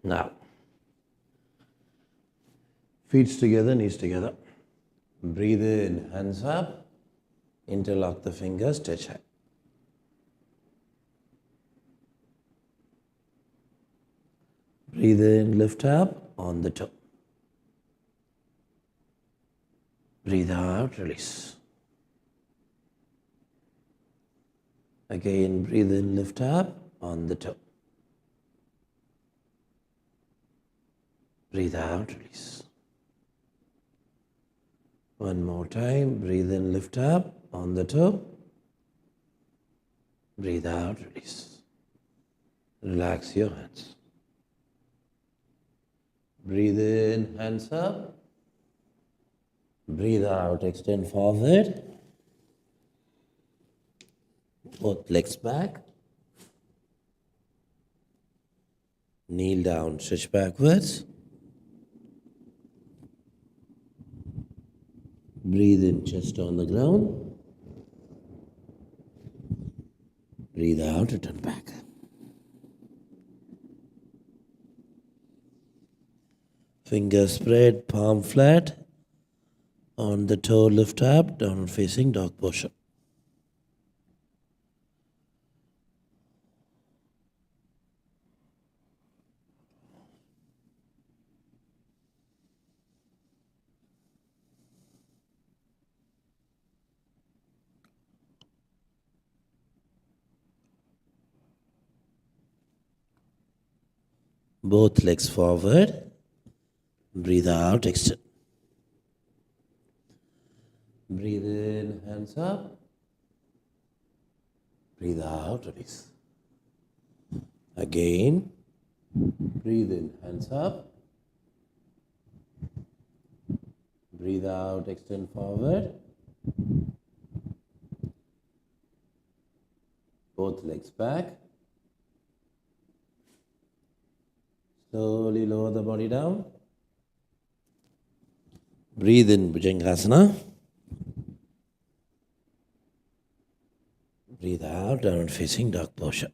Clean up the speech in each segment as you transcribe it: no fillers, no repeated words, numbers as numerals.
Now, feet together, knees together. Breathe in, hands up. Interlock the fingers, touch high. Breathe in, lift up on the toe. Breathe out, release. Again, breathe in, lift up on the toe. Breathe out, release. One more time, breathe in, lift up on the toe. Breathe out, release. Relax your hands. Breathe in, hands up. Breathe out, extend forward. Both legs back. Kneel down, stretch backwards. Breathe in, chest on the ground. Breathe out, return back. Fingers spread, palm flat. On the toe, lift up, downward facing dog posture. Both legs forward. Breathe out, extend. Breathe in, hands up. Breathe out, release. Again. Breathe in, hands up. Breathe out, extend forward. Both legs back. Slowly lower the body down. Breathe in, Bhujangasana. Breathe out, downward facing dog posture.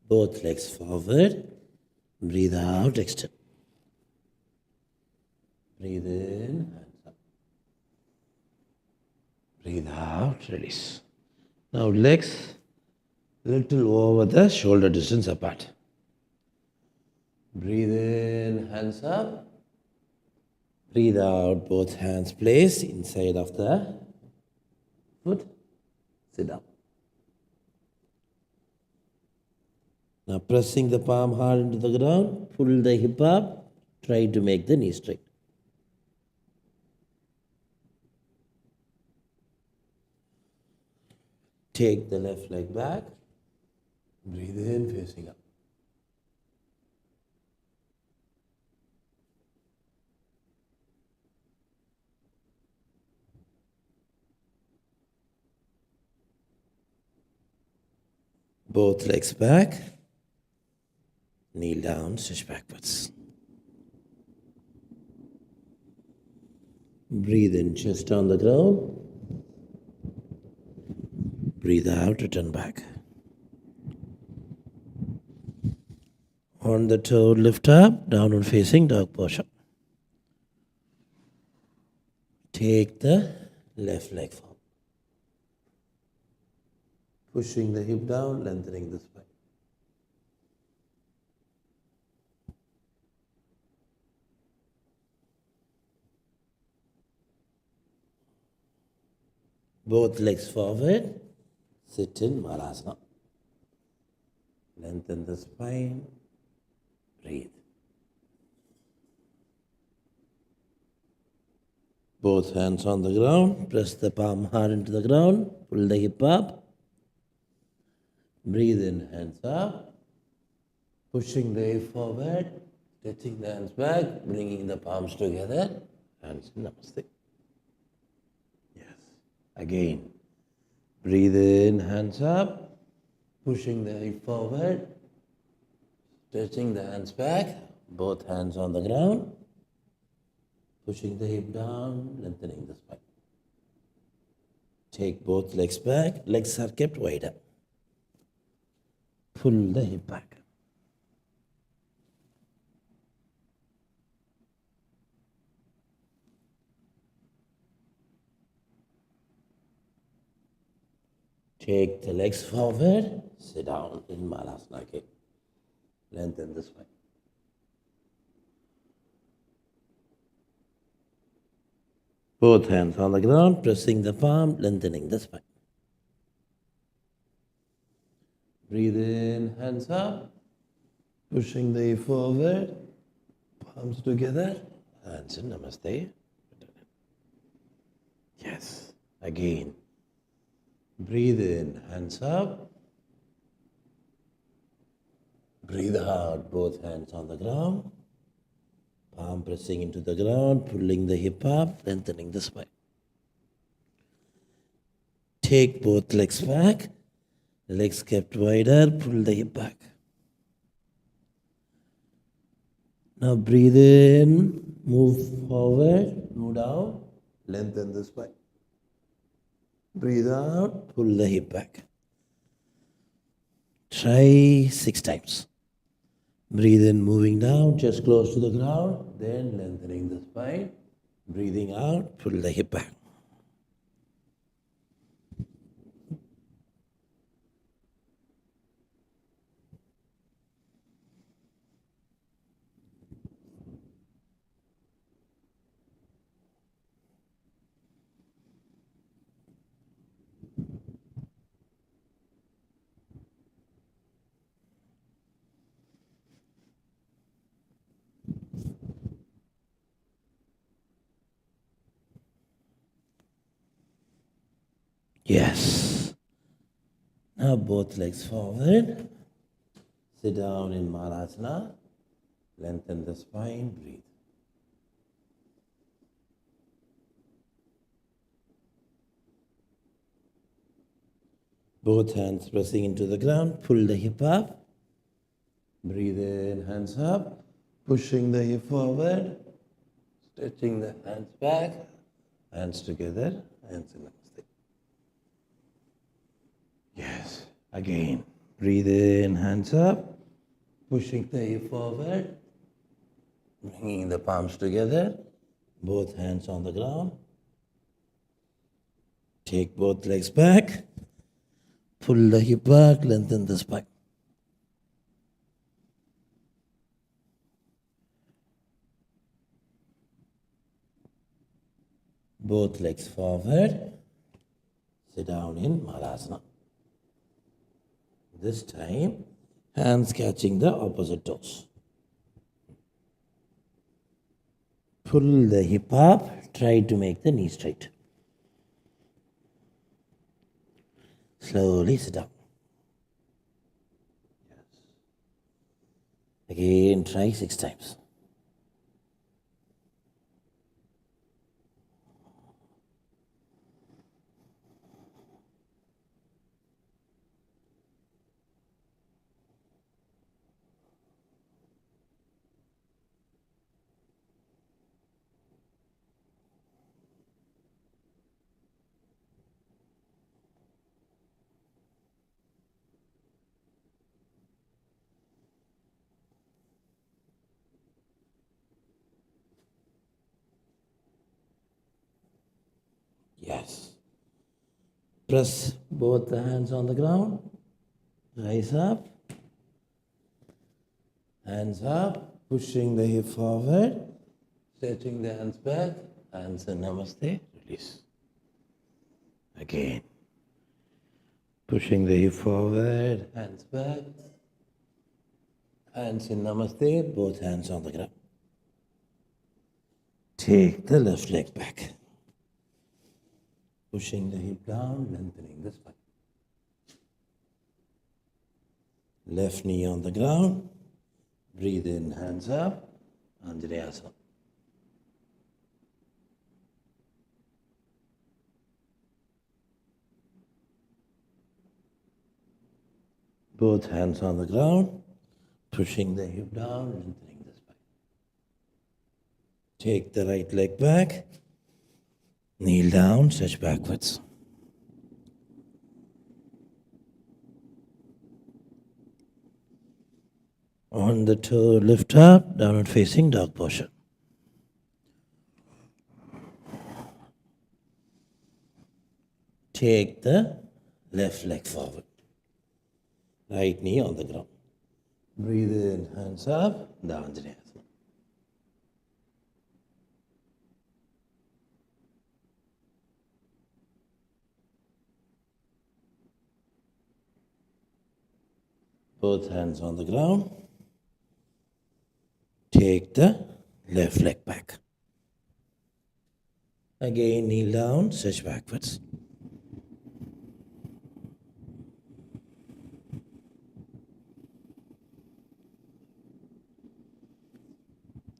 Both legs forward. Breathe out, extend. Breathe in, hands up. Breathe out, release. Now legs little over the shoulder distance apart. Breathe in, hands up. Breathe out, both hands placed inside of the foot. Sit down. Now pressing the palm hard into the ground, pull the hip up, try to make the knee straight. Take the left leg back, breathe in, facing up. Both legs back. Kneel down, stretch backwards. Breathe in, chest on the ground. Breathe out, return back. On the toe, lift up, downward facing dog posture. Take the left leg forward. Pushing the hip down, lengthening the spine. Both legs forward. Sit in Malasana. Lengthen the spine. Breathe. Both hands on the ground. Press the palm hard into the ground. Pull the hip up. Breathe in, hands up. Pushing the hip forward. Stretching the hands back. Bringing the palms together. Hands in Namaste. Yes. Again. Breathe in, hands up. Pushing the hip forward. Stretching the hands back. Both hands on the ground, pushing the hip down, lengthening the spine. Take both legs back, legs are kept wider. Pull the hip back. Take the legs forward, sit down in Malasana again. Lengthen the spine. Both hands on the ground, pressing the palm, lengthening the spine. Breathe in, hands up, pushing the hip forward, palms together, hands in Namaste. Yes, again. Breathe in, hands up. Breathe out, both hands on the ground. Palm pressing into the ground, pulling the hip up, lengthening the spine. Take both legs back, legs kept wider, pull the hip back. Now breathe in, move forward, move down, lengthen the spine. Breathe out, pull the hip back. Try 6 times. Breathe in, moving down, chest close to the ground, then lengthening the spine. Breathing out, pull the hip back. Yes. Now both legs forward. Sit down in Malasana. Lengthen the spine. Breathe. Both hands pressing into the ground. Pull the hip up. Breathe in, hands up. Pushing the hip forward. Stretching the hands back. Hands together. Hands in Namaste. Yes. Again. Breathe in, hands up. Pushing the hip forward. Bringing the palms together. Both hands on the ground. Take both legs back. Pull the hip back. Lengthen the spine. Both legs forward. Sit down in Malasana. This time, hands catching the opposite toes. Pull the hip up. Try to make the knee straight. Slowly sit down. Yes. Again, try 6 times. Yes. Press both the hands on the ground. Rise up. Hands up. Pushing the hip forward. Stretching the hands back. Hands in Namaste. Release. Again. Pushing the hip forward. Hands back. Hands in Namaste. Both hands on the ground. Take the left leg back. Pushing the hip down, lengthening the spine. Left knee on the ground. Breathe in, hands up. Anjaneyasana. Both hands on the ground. Pushing the hip down, lengthening the spine. Take the right leg back. Kneel down, stretch backwards. On the toe, lift up, downward facing dog posture. Take the left leg forward. Right knee on the ground. Breathe in, hands up, the Anjaneyasana. Both hands on the ground. Take the left leg back. Again, kneel down, stretch backwards.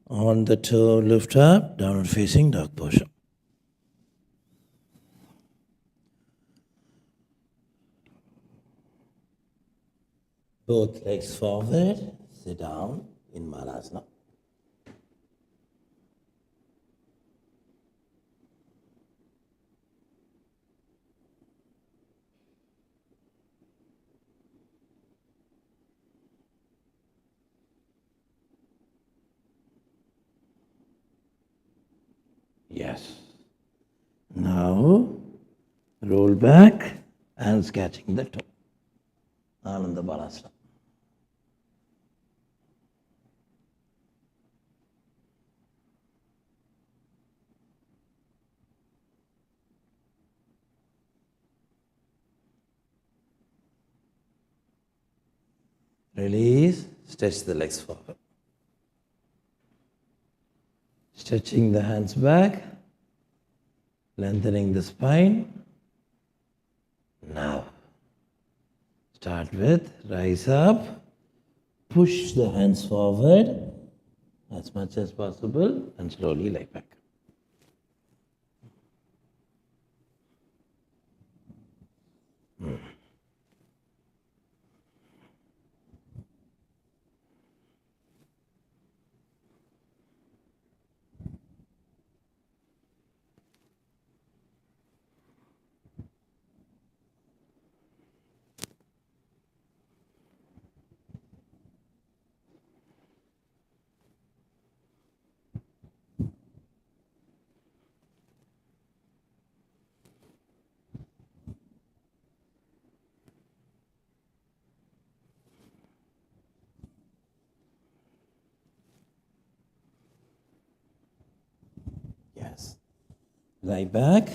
On the toe, lift up, downward facing dog posture. Both legs forward, sit down in Malasana. Yes. Now, roll back, hands catching the toe. Ananda Balasana. Release, stretch the legs forward. Stretching the hands back, lengthening the spine. Now, start with rise up, push the hands forward as much as possible and slowly lie back. Yes. Lie back.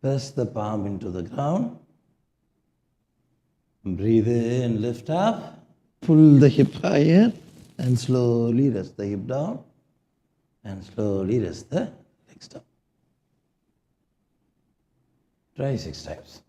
Press the palm into the ground. Breathe in, lift up. Pull the hip higher and slowly rest the hip down. And slowly rest the legs down. Try 6 times.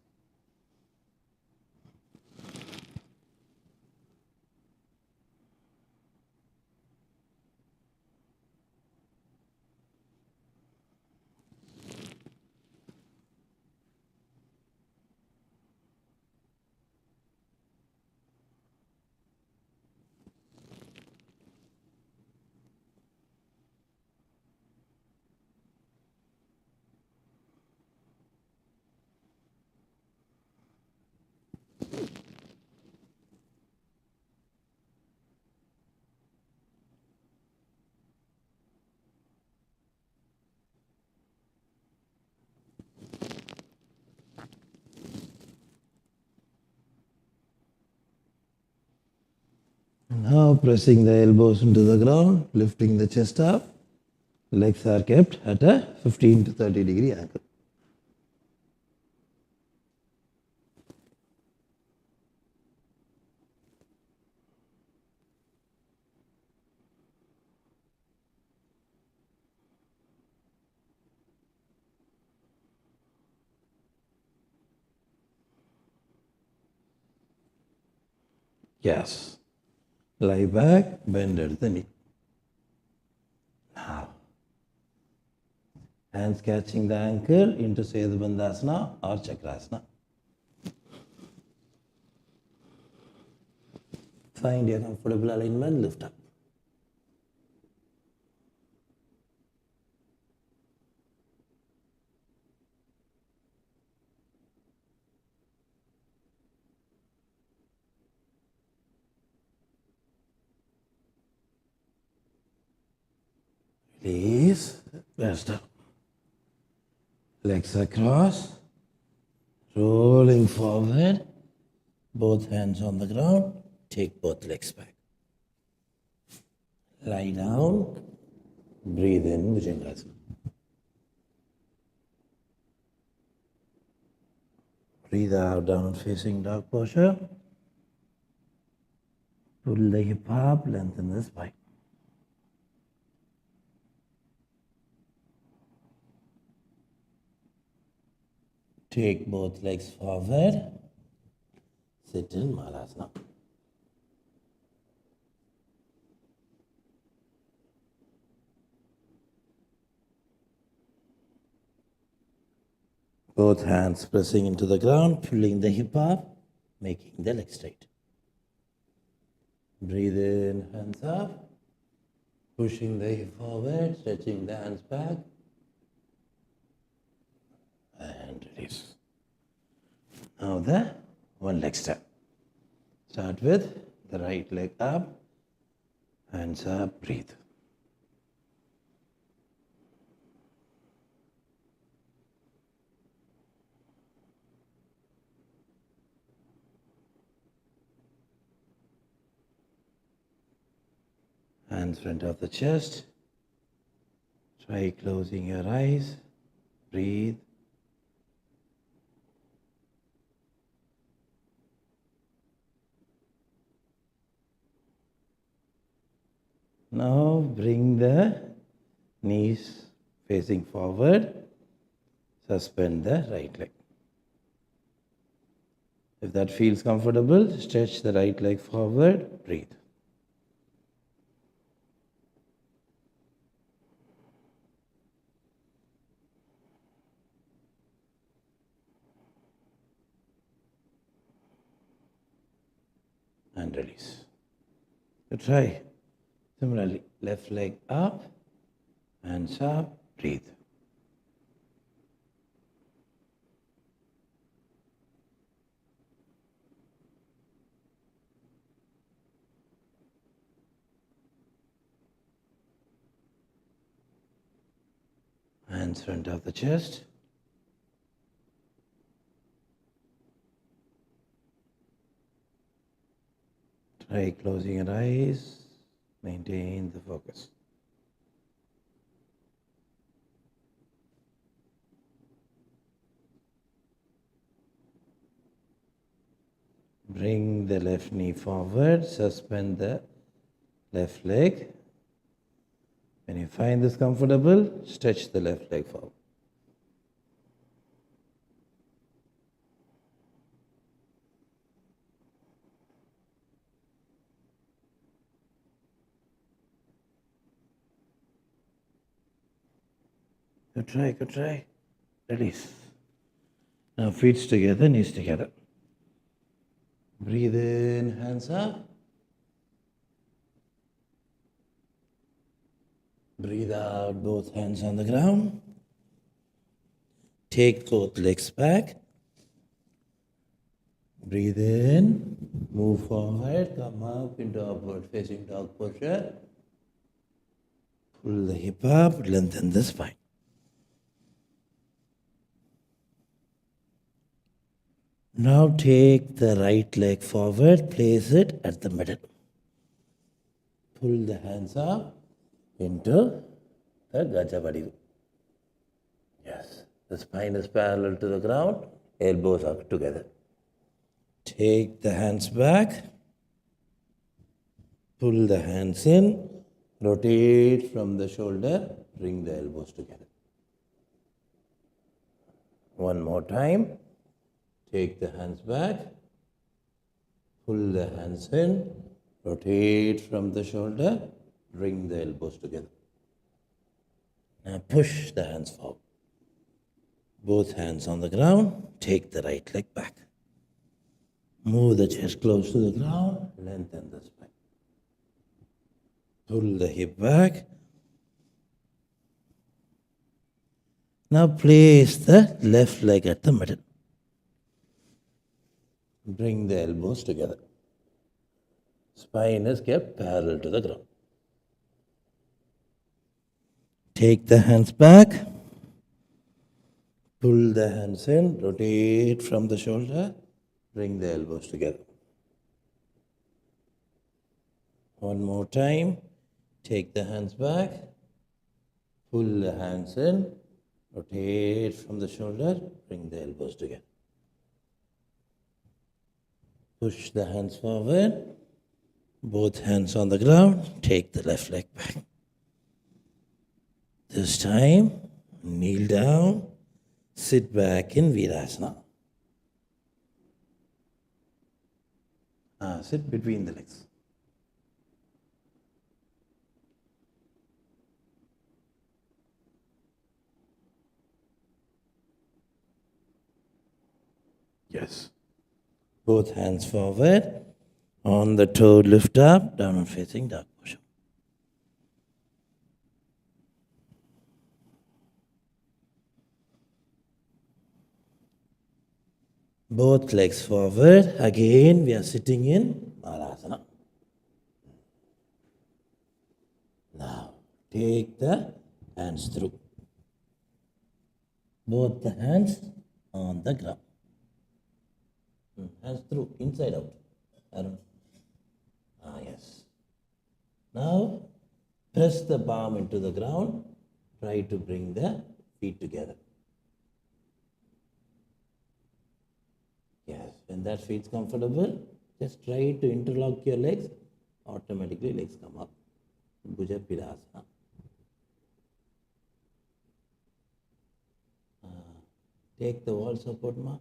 Now pressing the elbows into the ground, lifting the chest up. Legs are kept at a 15 to 30 degree angle. Yes. Lie back, bend at the knee. Now, hands catching the ankle into Sedabandhasana or Chakrasana. Find your comfortable alignment, lift up. Please, rest up. Legs across, rolling forward, both hands on the ground, take both legs back. Lie down, breathe in, Bhujangasana. Breathe out, down facing dog posture. Pull the hip up, lengthen the spine. Take both legs forward. Sit in Malasana. Both hands pressing into the ground, pulling the hip up, making the leg straight. Breathe in, hands up. Pushing the hip forward, stretching the hands back. And release. Now the one leg step. Start with the right leg up, hands up, breathe. Hands front of the chest. Try closing your eyes. Breathe. Now bring the knees facing forward. Suspend the right leg. If that feels comfortable, stretch the right leg forward. Breathe. And release. So try. Similarly, left leg up, hands up, breathe. Hands front of the chest. Try closing your eyes. Maintain the focus. Bring the left knee forward, suspend the left leg. When you find this comfortable, stretch the left leg forward. Good try. Release. Now feet together, knees together. Breathe in, hands up. Breathe out, both hands on the ground. Take both legs back. Breathe in, move forward, come up into upward facing dog posture. Pull the hip up, lengthen the spine. Now take the right leg forward, place it at the middle. Pull the hands up into the Gajavadi. Yes, the spine is parallel to the ground, elbows are together. Take the hands back, pull the hands in, rotate from the shoulder, bring the elbows together. One more time. Take the hands back, pull the hands in, rotate from the shoulder, bring the elbows together. Now push the hands forward. Both hands on the ground, take the right leg back. Move the chest close to the ground, lengthen the spine. Pull the hip back. Now place the left leg at the middle. Bring the elbows together. Spine is kept parallel to the ground. Take the hands back. Pull the hands in. Rotate from the shoulder. Bring the elbows together. One more time. Take the hands back. Pull the hands in. Rotate from the shoulder. Bring the elbows together. Push the hands forward. Both hands on the ground. Take the left leg back. This time, kneel down. Sit back in Virasana. Sit between the legs. Yes. Both hands forward. On the toe, lift up. Downward facing dog push-up. Both legs forward. Again, we are sitting in Malasana. Now, take the hands through. Both the hands on the ground. Hands through, inside out. Arun. Yes. Now, press the palm into the ground. Try to bring the feet together. Yes, when that feels comfortable, just try to interlock your legs. Automatically legs come up. Bhuja Pirasana. Take the wall support, ma.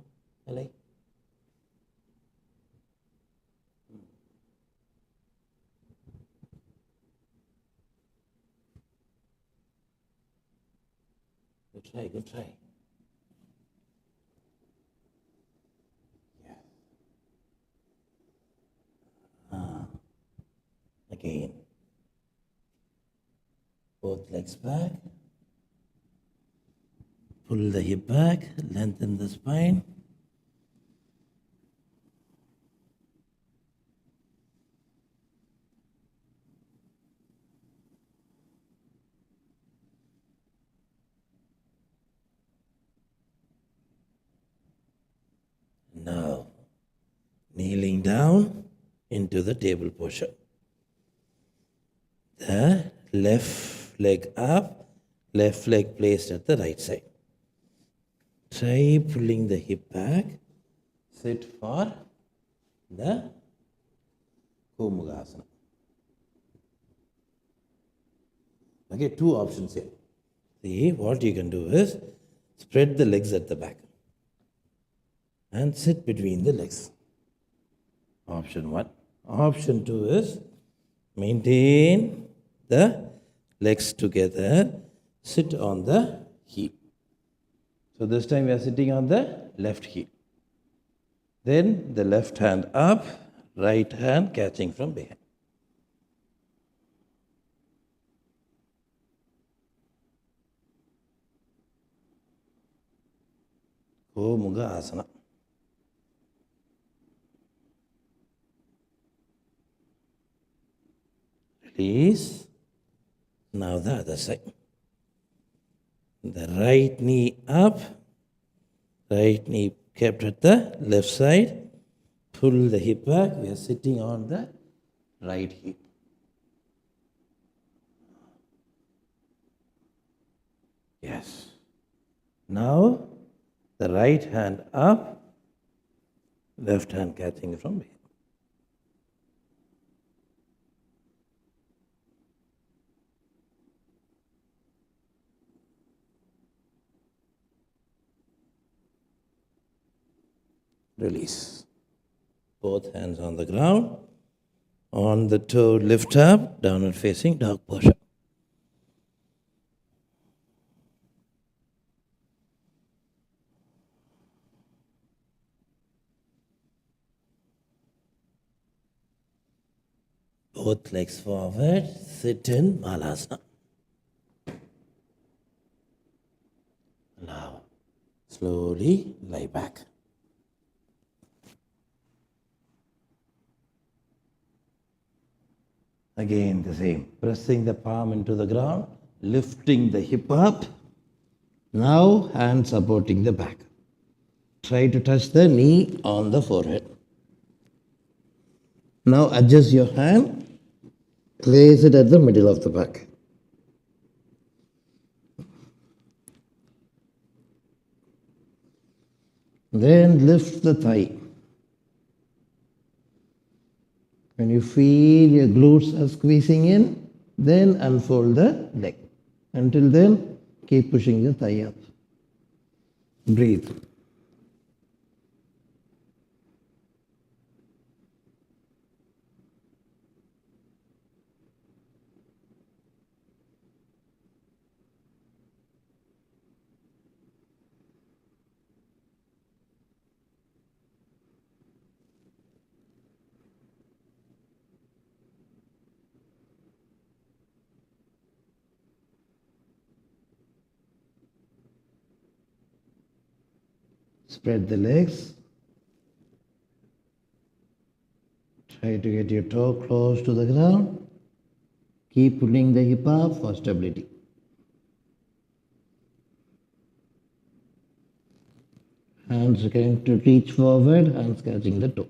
Like. Good try. Again. Both legs back. Pull the hip back, lengthen the spine. Now, kneeling down into the table posture. The left leg up, left leg placed at the right side. Try pulling the hip back. Sit for the Gomukhasana. Okay, two options here. See, what you can do is spread the legs at the back and sit between the legs. Option 1. Option 2 is maintain the legs together, sit on the heel. So this time we are sitting on the left heel. Then the left hand up, right hand catching from behind. Gomukhasana. Release. Now the other side. The right knee up, right knee kept at the left side. Pull the hip back. We are sitting on the right hip. Yes. Now the right hand up, left hand catching from behind. Release. Both hands on the ground. On the toe, lift up, downward facing dog push-up. Both legs forward, sit in Malasana. Now, slowly lie back. Again the same, pressing the palm into the ground, lifting the hip up. Now hand supporting the back. Try to touch the knee on the forehead. Now adjust your hand, place it at the middle of the back. Then lift the thigh. When you feel your glutes are squeezing in, then unfold the leg. Until then, keep pushing the thigh up. Breathe. Spread the legs. Try to get your toe close to the ground. Keep pulling the hip up for stability. Hands are going to reach forward, hands catching the toe.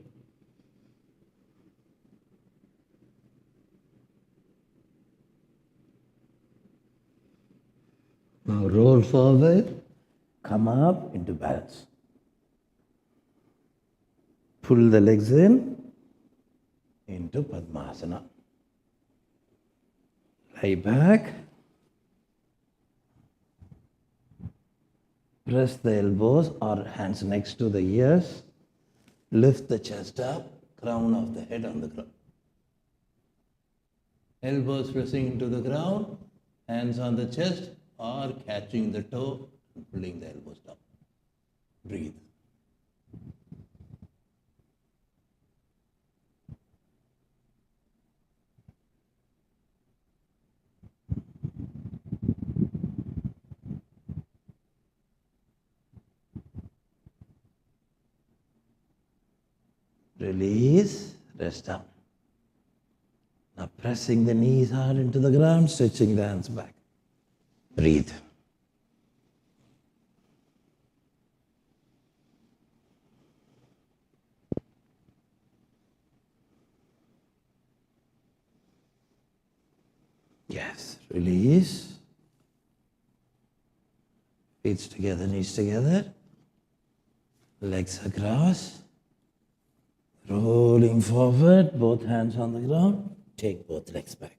Now roll forward, come up into balance. Pull the legs into Padmasana. Lie back. Press the elbows or hands next to the ears. Lift the chest up, crown of the head on the ground. Elbows pressing into the ground, hands on the chest or catching the toe and pulling the elbows down. Breathe. Release, rest down. Now pressing the knees hard into the ground, stretching the hands back. Breathe. Yes, release. Feet together, knees together. Legs across. Rolling forward, both hands on the ground. Take both legs back.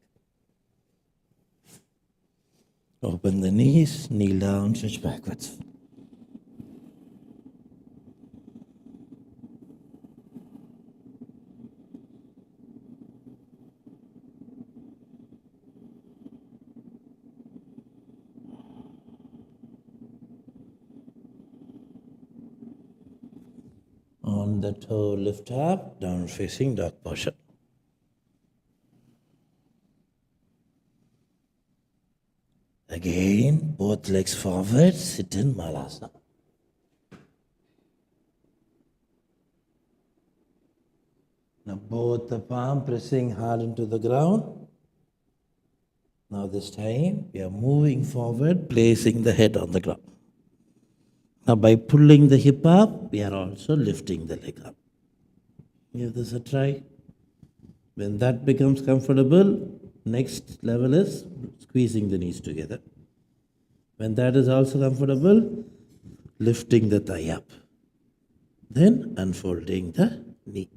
Open the knees, kneel down, stretch backwards. On the toe, lift up, down facing dog posture. Again, both legs forward, sit in Malasana. Now both the palm pressing hard into the ground. Now this time, we are moving forward, placing the head on the ground. Now by pulling the hip up, we are also lifting the leg up. Give this a try. When that becomes comfortable, next level is squeezing the knees together. When that is also comfortable, lifting the thigh up. Then unfolding the knee.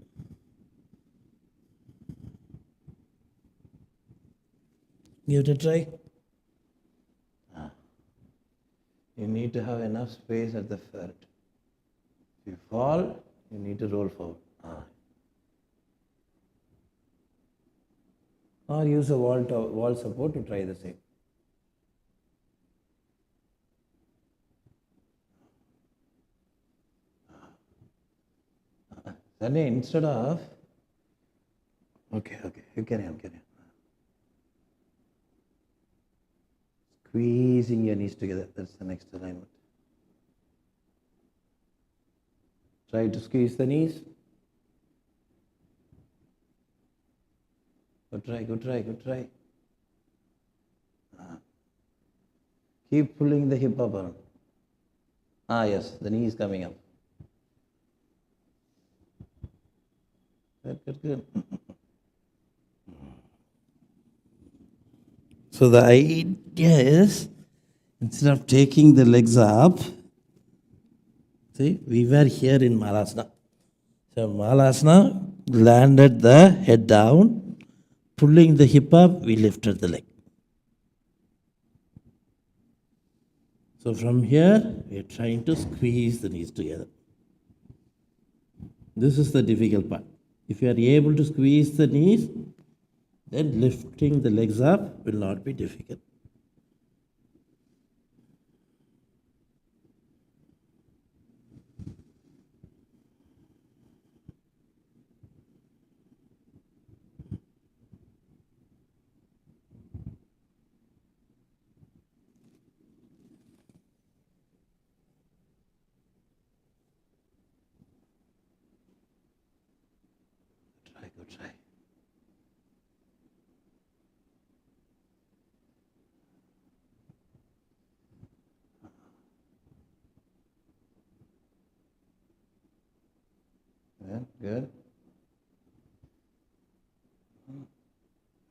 Give it a try. You need to have enough space at the foot. If you fall, you need to roll forward. Or use a wall support to try the same. Then instead of, okay, you carry on. Squeezing your knees together, that's the next alignment. Try to squeeze the knees. Good try. Keep pulling the hip up around. Yes, the knee is coming up. Good. So the idea is, instead of taking the legs up, see, we were here in Malasana. So Malasana, landed the head down, pulling the hip up, we lifted the leg. So from here, we are trying to squeeze the knees together. This is the difficult part. If you are able to squeeze the knees, then lifting the legs up will not be difficult. Try. Good.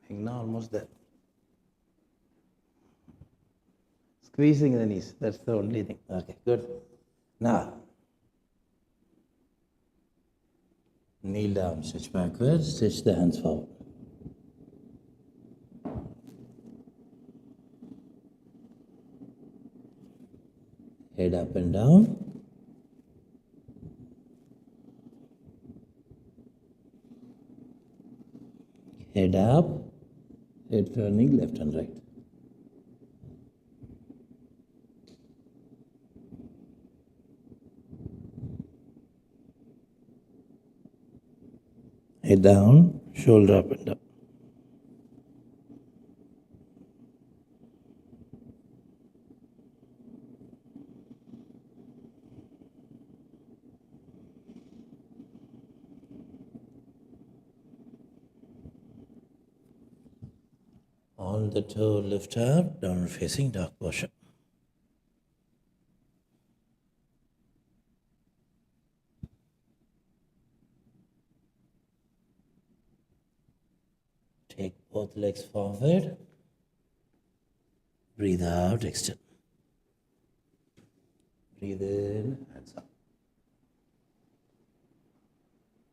Now almost there. Squeezing the knees, that's the only thing. Okay, good. Now, kneel down, stretch backwards, stretch the hands forward. Head up and down. Head up, head turning left and right. Head down, shoulder up and down. On the toe, lift up, downward facing dog posture. Take both legs forward. Breathe out, extend. Breathe in, hands up.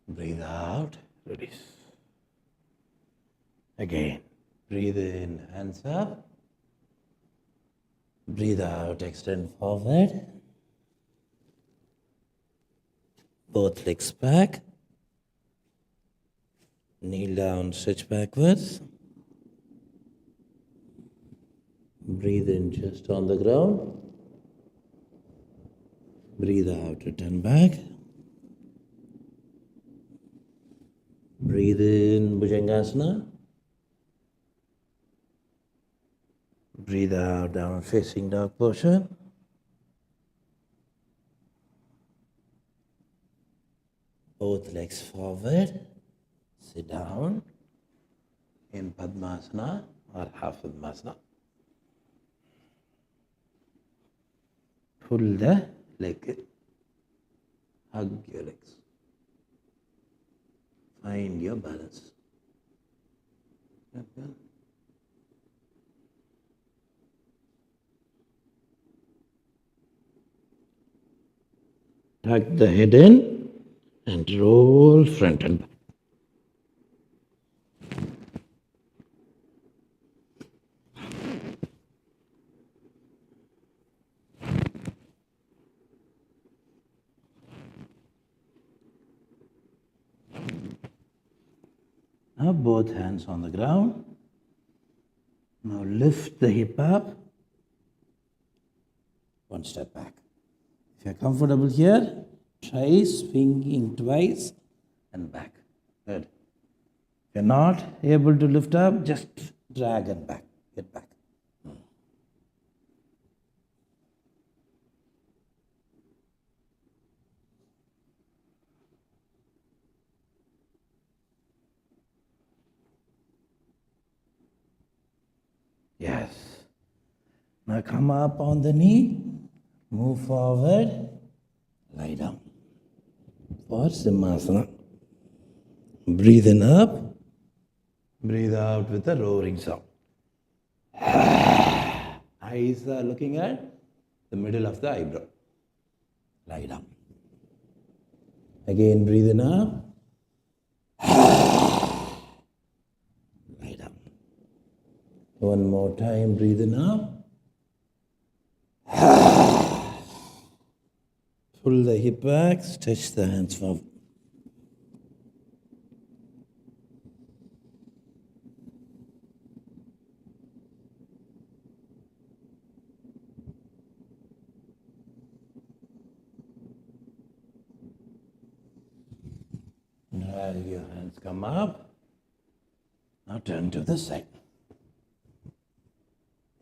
Breathe out, release. Again. Breathe in, hands up. Breathe out, extend forward. Both legs back. Kneel down, stretch backwards. Breathe in, chest on the ground. Breathe out, return back. Breathe in, Bhujangasana. Breathe out, down facing dog posture. Both legs forward. Sit down in Padmasana or half Padmasana. Pull the leg. Hug your legs. Find your balance. Okay. Tuck the head in and roll front and back. Now both hands on the ground. Now lift the hip up. One step back. If you're comfortable here, try swinging twice and back. Good. If you're not able to lift up, just drag it back. Get back. Yes. Now come up on the knee, move forward, lie down for Simhasana. Breathe in up, breathe out with a roaring sound. Eyes are looking at the middle of the eyebrow. Lie down. Again, breathe in up. Lie down. One more time, breathe in up. Pull the hip back, stretch the hands forward. Now your hands come up. Now turn to the side.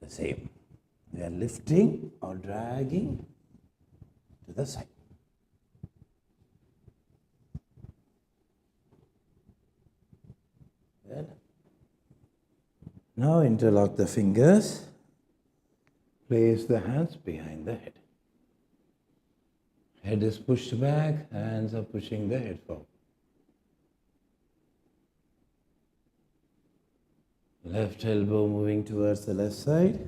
The same. They are lifting or dragging to the side. Good. Now interlock the fingers. Place the hands behind the head. Head is pushed back, hands are pushing the head forward. Left elbow moving towards the left side,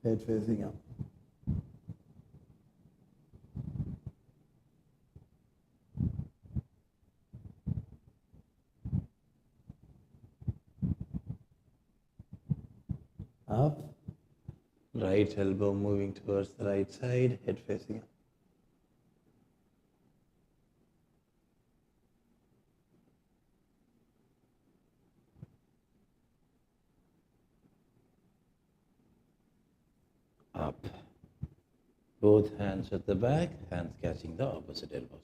head facing up. Up, right elbow moving towards the right side, head facing up. Up. Both hands at the back, hands catching the opposite elbows.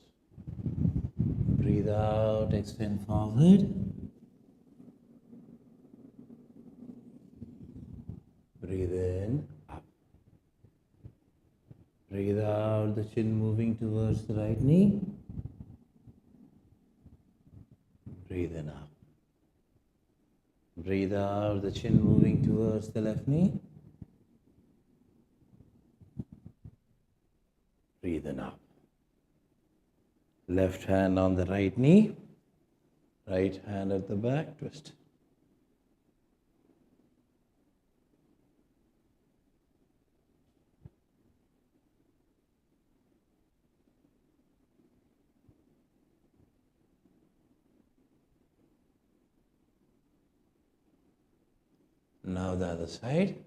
Breathe out, extend forward. Breathe in, up. Breathe out, the chin moving towards the right knee. Breathe in, up. Breathe out, the chin moving towards the left knee. Breathe in, up. Left hand on the right knee. Right hand at the back, twist. Now the other side.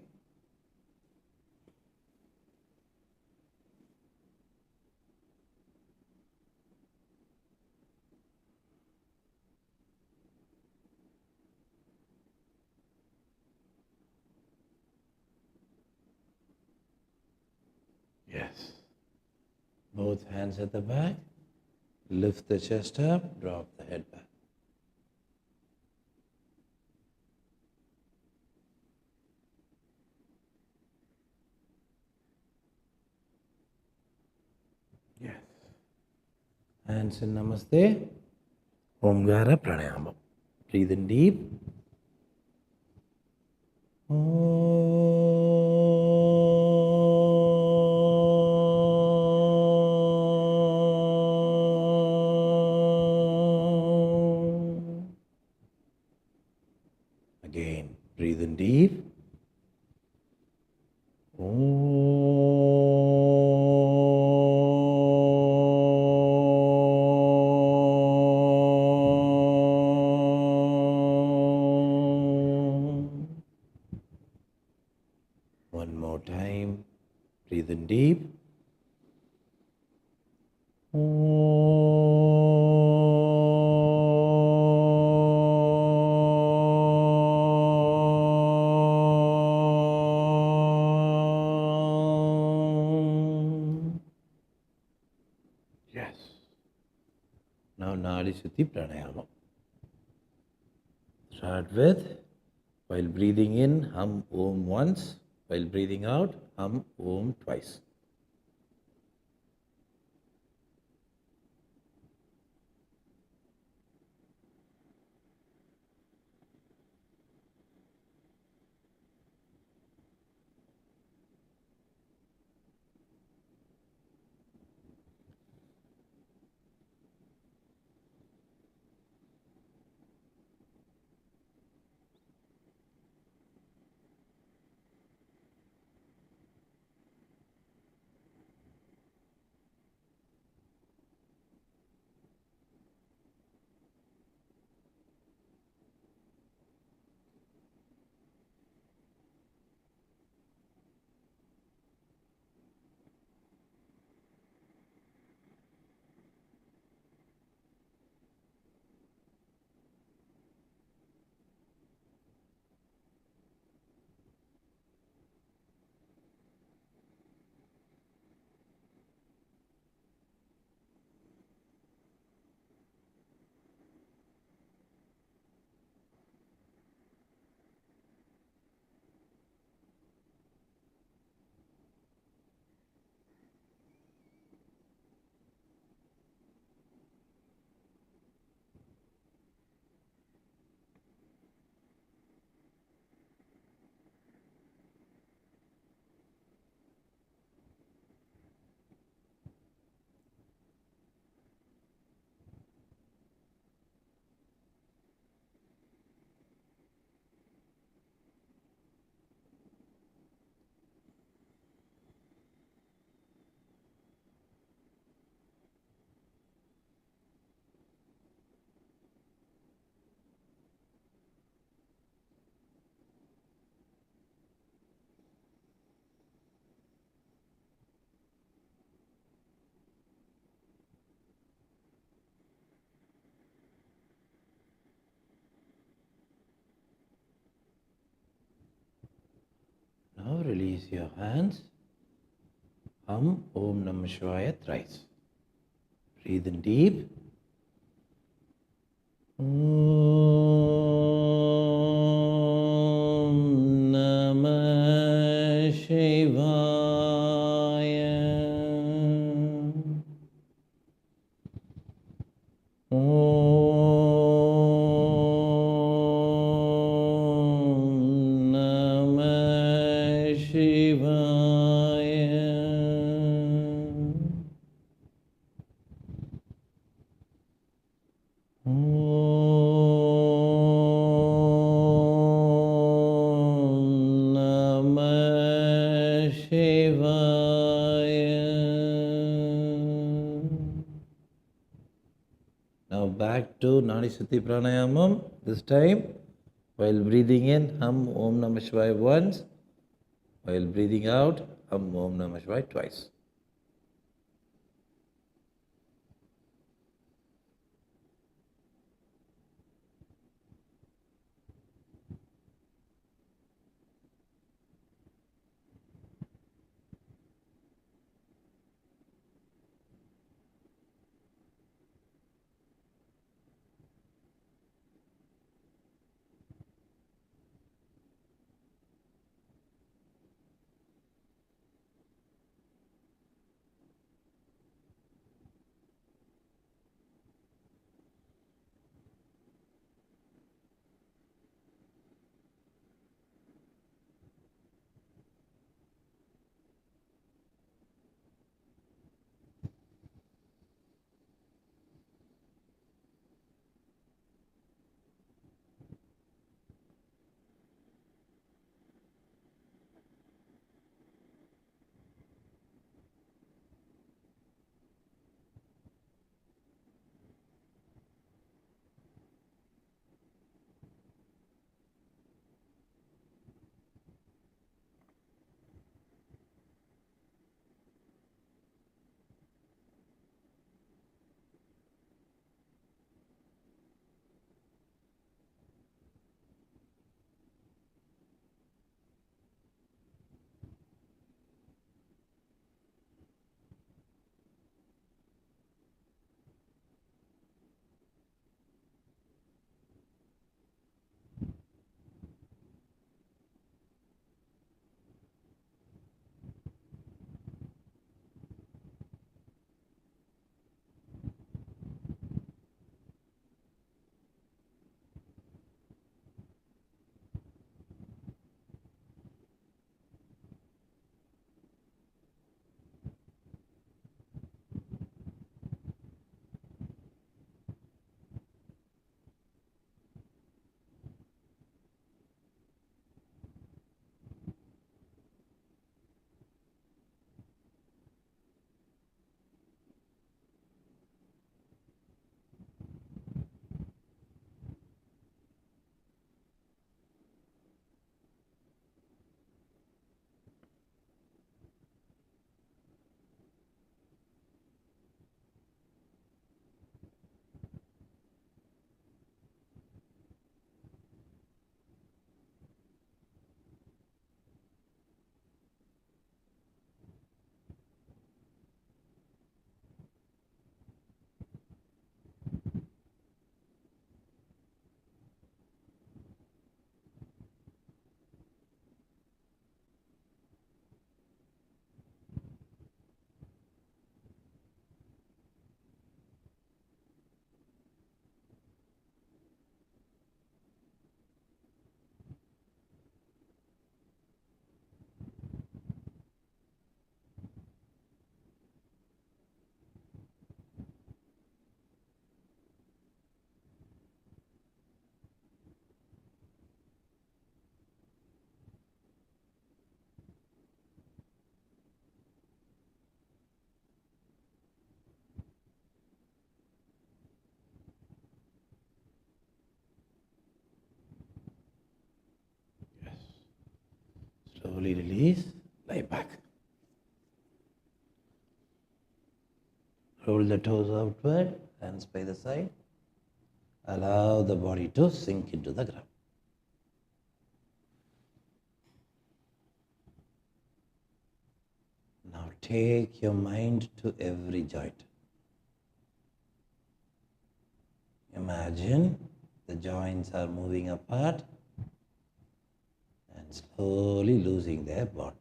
Yes. Both hands at the back. Lift the chest up, drop the head back. Yes. Hands in Namaste. Omkara Pranayama. Breathe in deep. Again, breathe in deep. One more time. Breathe in deep. Yes. Now Nadi Shuddhi Pranayama. Start with, while breathing in, hum Om once. While breathing out, hum Om twice. release your hands. Hum Om Namah Shivaya thrice. Breathe in deep. Om Namah Shivaya. Om Namah Shivaya. Om Namah Shivaya. Now back to Nadi Shuddhi Pranayamam. This time, while breathing in, hum Om Namah Shivaya once. While breathing out, hum Om Namah Shivaya twice. Slowly release, lie back. Roll the toes outward, hands by the side. Allow the body to sink into the ground. take your mind to every joint. Imagine the joints are moving apart and slowly losing their bond.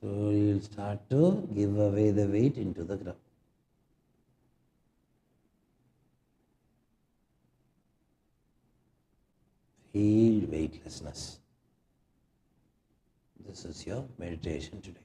So you'll start to give away the weight into the ground. Feel weightlessness. This is your meditation today.